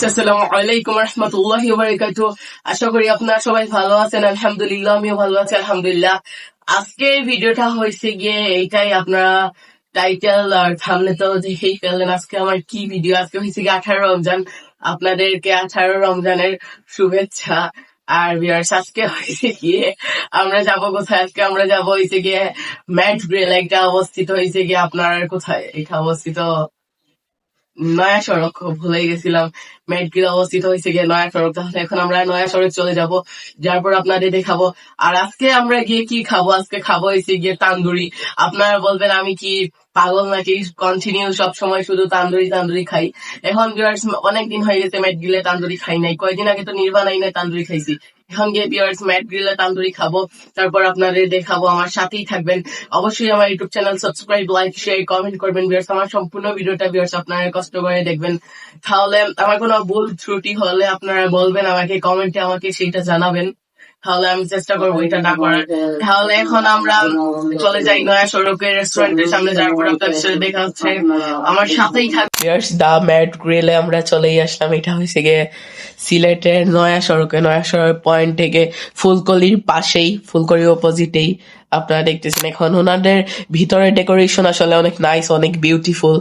আসসালামু আলাইকুম রহমতুল্লাহি ওয়া বারাকাতুহু। আশা করি আপনারা সবাই ভালো আছেন। আলহামদুলিল্লাহ, আমিও ভালো আছি আলহামদুলিল্লাহ। আজকের ভিডিওটা হয়েছে গিয়ে এইটাই, আপনারা টাইটেল আর থাম্বনেল দেখেই ফেললেন আজকে আমার কি ভিডিও। আজকে হয়েছে গিয়ে 18 রমজান, আপনাদেরকে 18 রমজানের শুভেচ্ছা। আর ভিউয়ার্স, আজকে হয়েছে গিয়ে আমরা যাবো কোথায়? আজকে আমরা যাবো হয়েছে গিয়ে ম্যাট গ্রিল, একটা অবস্থিত হয়েছে গিয়ে আপনার কোথায় এটা অবস্থিত, নয়া সড়ক, ভুলে গেছিলাম। মেটগ্রিল অবস্থিত হয়েছে গিয়ে নয়া সড়ক। তাহলে এখন আমরা নয়া সড়ক চলে যাব, যার পর আপনাদের দেখাবো। আর আজকে আমরা গিয়ে কি খাবো? আজকে খাবো হয়েছে গিয়ে তান্দুরি। আপনারা বলবেন আমি কি পাগল নাকি, কন্টিনিউ সব সময় শুধু তান্দুরি তান্দুরি খাই। এখন অনেকদিন হয়ে গেছে মেটগ্রিলে তান্দুরি খাই নাই। কয়েকদিন আগে তো নির্বাণাই না তান্দুরি খাইছি। এখন গিয়ে ভিউয়ার্স ম্যাট গ্রিলে তান্দুরি খাবো, তারপর আপনাদের দেখাবো। আমার সাথেই থাকবেন। অবশ্যই আমার YouTube channel subscribe, like, share, comment করবেন ভিউয়ার্স। আমার সম্পূর্ণ ভিডিওটা ভিউয়ার্স আপনারা কষ্ট করে দেখবেন। তাহলে আমার কোনো ভুল ত্রুটি হলে আপনারা বলবেন আমাকে কমেন্টে, আমাকে সেটা জানাবেন। তাহলে আমি চেষ্টা করবো এটা না করার। তাহলে এখন আমরা চলে যাই নয়া সড়কের রেস্টুরেন্টের সামনে, যাওয়ার পর আপনাদের সাথে দেখা হচ্ছে। আমার সাথেই থাকবে। দা ম্যাট গ্রিলে আমরা চলেই আসলাম। এটা হয়েছে গিয়ে সিলেটের নয়া সড়কে, নয়া সড়ক পয়েন্ট থেকে ফুলকলির পাশেই, ফুলকলির অপোজিটেই আপনারা দেখতেছেন। এখন ওনাদের ভিতরে ডেকোরেশন আসলে অনেক নাইস, অনেক বিউটিফুল।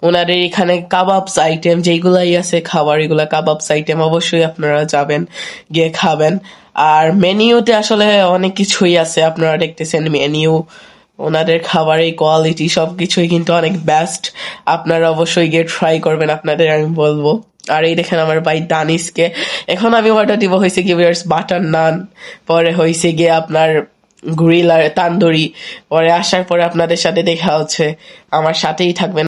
ওনাদের এখানে কাবাবস আইটেম যেগুলাই আছে খাবার, এগুলা কাবাবস আইটেম, অবশ্যই আপনারা যাবেন, গিয়ে খাবেন। আর মেনিউতে আসলে অনেক কিছুই আছে, আপনারা দেখতেছেন মেনিউ। ওনাদের খাবারের কোয়ালিটি সবকিছুই কিন্তু অনেক বেস্ট। আপনারা অবশ্যই গিয়ে ট্রাই করবেন, আপনাদের আমি বলবো। আর এই দেখেন আমার ভাই দানিশকে। এখন আমি অর্ডার দিব হয়েছে কি ভিউয়ার্স বাটার নান, পরে হয়েছে গিয়ে আপনার গ্রিল আর তান্দুরি। পরে আসার পরে আপনাদের সাথে দেখা হচ্ছে, আমার সাথেই থাকবেন।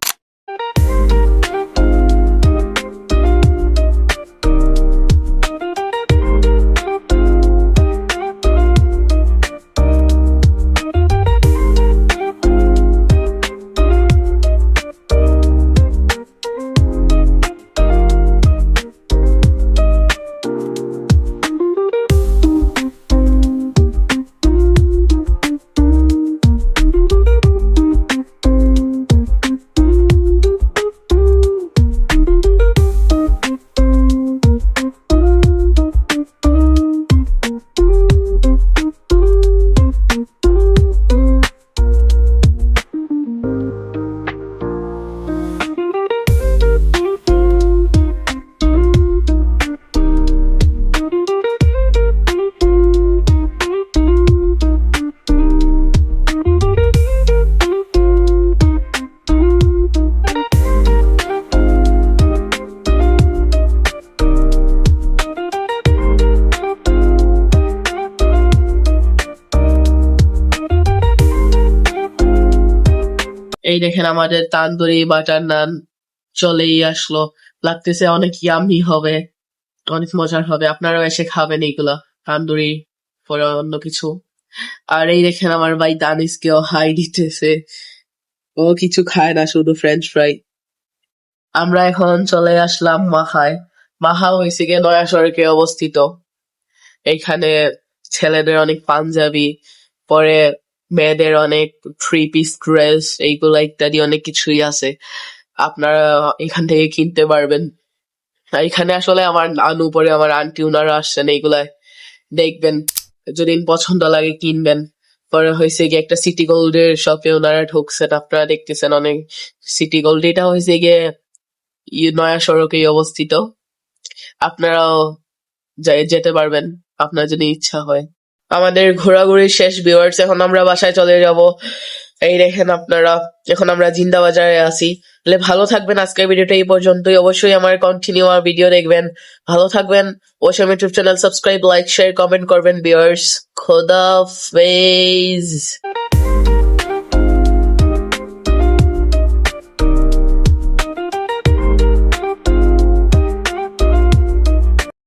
এই দেখেন আমাদের তান্দুরি বাটার নান চলেই আসলো। লাগতেছে অনেক ইয়ামি হবে, অনেক মজার হবে। আপনারাও এসে খাবেন এইগুলা, তান্দুরি পরে অন্য কিছু। আর এই দেখেন আমার ভাই দানিশকেও হাই দিতেছে। ও কিছু খায় না, শুধু ফ্রেঞ্চ ফ্রাই। আমরা এখন চলে আসলাম মাহায়। মাহা হয়েছে গিয়ে নয়া সড়কে অবস্থিত। এইখানে ছেলেদের অনেক পাঞ্জাবি, পরে মেয়েদের অনেক থ্রি পিস ড্রেস, এইগুলা ইত্যাদি অনেক কিছুই আছে। আপনারা এখান থেকে কিনতে পারবেন। আর এখানে আসলে আমার নানু, পরে আমার আন্টি, উনারা আসছেন, এইগুলায় দেখবেন, যদি পছন্দ লাগে কিনবেন। পরে হয়েছে গিয়ে একটা সিটি গোল্ডের শপে ওনারা ঢুকছেন, আপনারা দেখতেছেন অনেক। সিটি গোল্ড এটা হয়েছে গিয়ে নয়া সড়কেই অবস্থিত। আপনারাও যেতে পারবেন আপনার যদি ইচ্ছা হয়। আমাদের ঘোরাঘুরি শেষ ভিউয়ার্স, এখন আমরা বাসায় চলে যাব। এই দেখেন আপনারা, এখন আমরা জিন্দা বাজারে আছি। তাহলে ভালো থাকবেন। আজকের ভিডিওটা এই পর্যন্তই। অবশ্যই আমার কন্টিনিউ আর ভিডিও দেখবেন। ভালো থাকবেন। অবশ্যই আমার YouTube channel subscribe, like, share, comment করবেন ভিউয়ার্স। খোদা হাফেজ।